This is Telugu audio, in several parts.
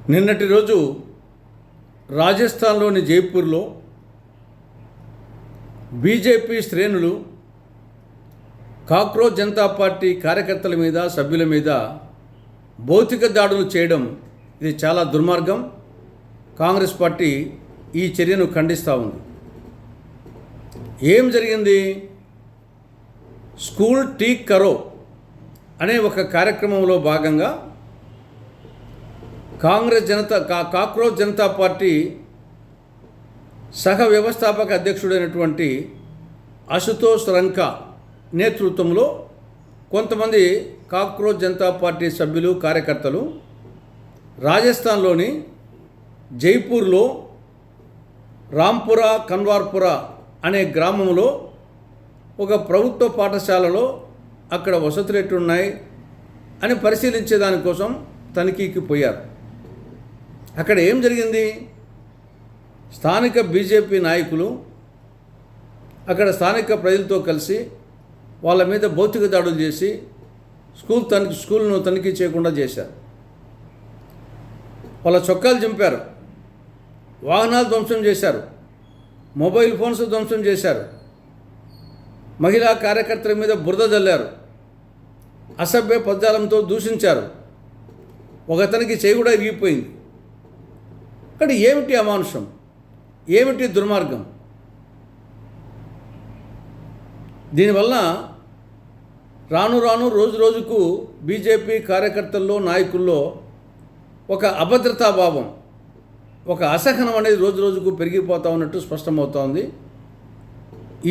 నిన్నటి రోజు రాజస్థాన్లోని జైపూర్లో బీజేపీ శ్రేణులు కాక్రోచ్ జనతా పార్టీ కార్యకర్తల మీద, సభ్యుల మీద భౌతిక దాడులు చేయడం ఇది చాలా దుర్మార్గం. కాంగ్రెస్ పార్టీ ఈ చర్యను ఖండిస్తూ ఉంది. ఏం జరిగింది? స్కూల్ టీక్ కరో అనే ఒక కార్యక్రమంలో భాగంగా కాక్రోచ్ జనతా పార్టీ సహ వ్యవస్థాపక అధ్యక్షుడైనటువంటి అశుతోష్ రంకా నేతృత్వంలో కొంతమంది కాక్రోచ్ జనతా పార్టీ సభ్యులు, కార్యకర్తలు రాజస్థాన్లోని జైపూర్లో రాంపురా కన్వార్పురా అనే గ్రామంలో ఒక ప్రభుత్వ పాఠశాలలో అక్కడ వసతులు ఎట్టున్నాయి అని పరిశీలించే దానికోసం తనిఖీకి పోయారు. అక్కడ ఏం జరిగింది? స్థానిక బీజేపీ నాయకులు అక్కడ స్థానిక ప్రజలతో కలిసి వాళ్ళ మీద భౌతిక దాడులు చేసి స్కూల్ను తనిఖీ చేయకుండా చేశారు. వాళ్ళ చొక్కాలు చింపారు, వాహనాలు ధ్వంసం చేశారు, మొబైల్ ఫోన్స్ ధ్వంసం చేశారు, మహిళా కార్యకర్తల మీద బురద జల్లారు, అసభ్య పద్యాలంతో దూషించారు. ఒకతనికి చేయి కూడా ఇరిగిపోయింది. ఇక్కడ ఏమిటి అమానుషం? ఏమిటి దుర్మార్గం? దీనివల్ల రాను రాను రోజు రోజుకు బీజేపీ కార్యకర్తల్లో, నాయకుల్లో ఒక అభద్రతాభావం, ఒక అసహనం అనేది రోజు రోజుకు పెరిగిపోతూ ఉన్నట్టు స్పష్టమవుతూ ఉంది.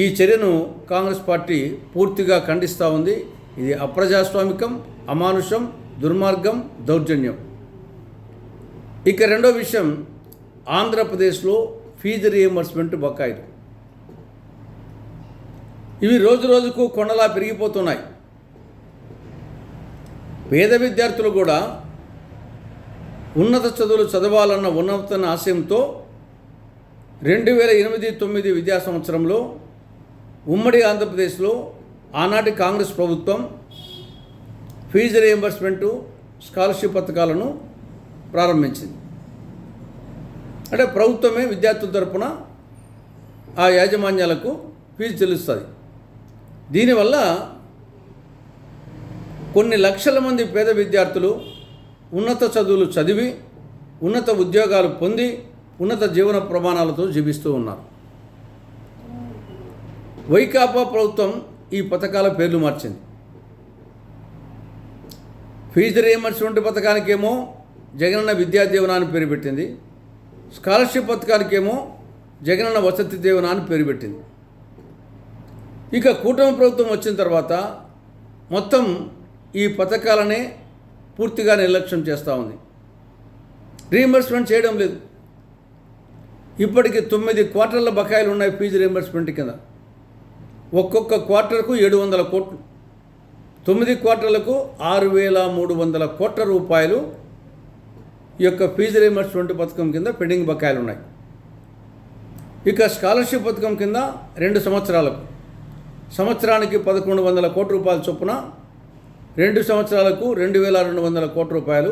ఈ చర్యను కాంగ్రెస్ పార్టీ పూర్తిగా ఖండిస్తూ ఉంది. ఇది అప్రజాస్వామికం, అమానుషం, దుర్మార్గం, దౌర్జన్యం. ఇక రెండో విషయం, ఆంధ్రప్రదేశ్లో ఫీజు రీయింబర్స్మెంట్ బకాయిలు ఇవి రోజు రోజుకు కొండలా పెరిగిపోతున్నాయి. పేద విద్యార్థులు కూడా ఉన్నత చదువులు చదవాలన్న ఉన్నత ఆశయంతో 2008-09 విద్యా సంవత్సరంలో ఉమ్మడి ఆంధ్రప్రదేశ్లో ఆనాటి కాంగ్రెస్ ప్రభుత్వం ఫీజు రీయింబర్స్మెంటు, స్కాలర్షిప్ పథకాలను ప్రారంభించింది. అంటే ప్రభుత్వమే విద్యార్థుల తరపున ఆ యాజమాన్యాలకు ఫీజు చెల్లిస్తుంది. దీనివల్ల కొన్ని లక్షల మంది పేద విద్యార్థులు ఉన్నత చదువులు చదివి, ఉన్నత ఉద్యోగాలు పొంది, ఉన్నత జీవన ప్రమాణాలతో జీవిస్తూ ఉన్నారు. వైకాపా ప్రభుత్వం ఈ పథకాల పేర్లు మార్చింది. ఫీజు రీయింబర్స్మెంట్ పథకానికేమో జగనన్న విద్యా దీవెన అని పేరు పెట్టింది, స్కాలర్షిప్ పథకానికేమో జగనన్న వసతి దీవెన అని పేరు పెట్టింది. ఇక కూటమి ప్రభుత్వం వచ్చిన తర్వాత మొత్తం ఈ పథకాలనే పూర్తిగా నిర్లక్ష్యం చేస్తూ ఉంది. రీయింబర్స్మెంట్ చేయడం లేదు. ఇప్పటికి 9 క్వార్టర్ల బకాయిలు ఉన్నాయి ఫీజు రీయింబర్స్మెంట్ కింద. ఒక్కొక్క క్వార్టర్కు 700 కోట్లు, 9 క్వార్టర్లకు 6,300 కోట్ల రూపాయలు ఈ యొక్క ఫీజు రీయింబర్స్మెంట్ పథకం కింద పెండింగ్ బకాయిలు ఉన్నాయి. ఇక స్కాలర్షిప్ పథకం కింద 2 సంవత్సరాలకు, సంవత్సరానికి 1,100 కోట్ల రూపాయల చొప్పున 2 సంవత్సరాలకు 2,200 కోట్ల రూపాయలు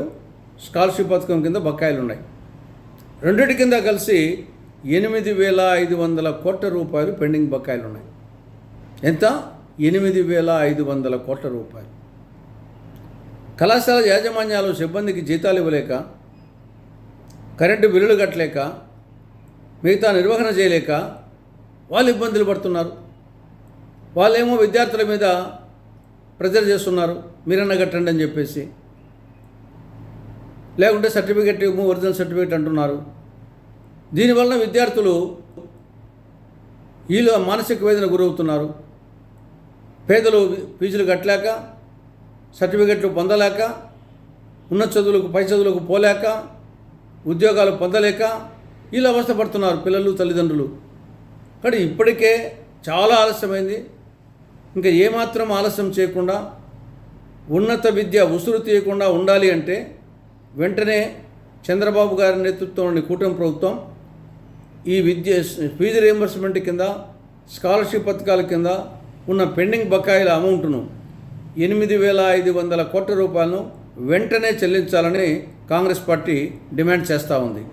స్కాలర్షిప్ పథకం కింద బకాయిలు ఉన్నాయి. రెండింటి కింద కలిసి 8,500 కోట్ల రూపాయలు పెండింగ్ బకాయిలు ఉన్నాయి. ఎంత? 8,500 కోట్ల రూపాయలు. కళాశాల యాజమాన్యాలు సిబ్బందికి జీతాలు ఇవ్వలేక, కరెంటు బిల్లులు కట్టలేక, మిగతా నిర్వహణ చేయలేక వాళ్ళు ఇబ్బందులు పడుతున్నారు. వాళ్ళేమో విద్యార్థుల మీద ప్రెజర్ చేస్తున్నారు, మీరన్నా కట్టండి అని చెప్పేసి. లేకుంటే సర్టిఫికెట్ ఏమో ఒరిజినల్ సర్టిఫికెట్ అంటున్నారు. దీనివల్ల విద్యార్థులు వీళ్ళు మానసిక వేదన గురవుతున్నారు. పేదలు ఫీజులు కట్టలేక, సర్టిఫికెట్లు పొందలేక, ఉన్నత చదువులకు, పై చదువులకు పోలేక, ఉద్యోగాలు పొందలేక వీళ్ళు అవస్థపడుతున్నారు పిల్లలు, తల్లిదండ్రులు. కానీ ఇప్పటికే చాలా ఆలస్యమైంది. ఇంకా ఏమాత్రం ఆలస్యం చేయకుండా ఉన్నత విద్య ఉసురు తీయకుండా ఉండాలి అంటే వెంటనే చంద్రబాబు గారి నేతృత్వంలోని కూటమి ప్రభుత్వం ఈ ఫీజు రీయింబర్స్మెంట్ కింద, స్కాలర్షిప్ పథకాల కింద ఉన్న పెండింగ్ బకాయిల అమౌంట్ను 8,500 కోట్ల రూపాయలను వెంటనే చెల్లించాలని కాంగ్రెస్ పార్టీ డిమాండ్ చేస్తూ ఉంది.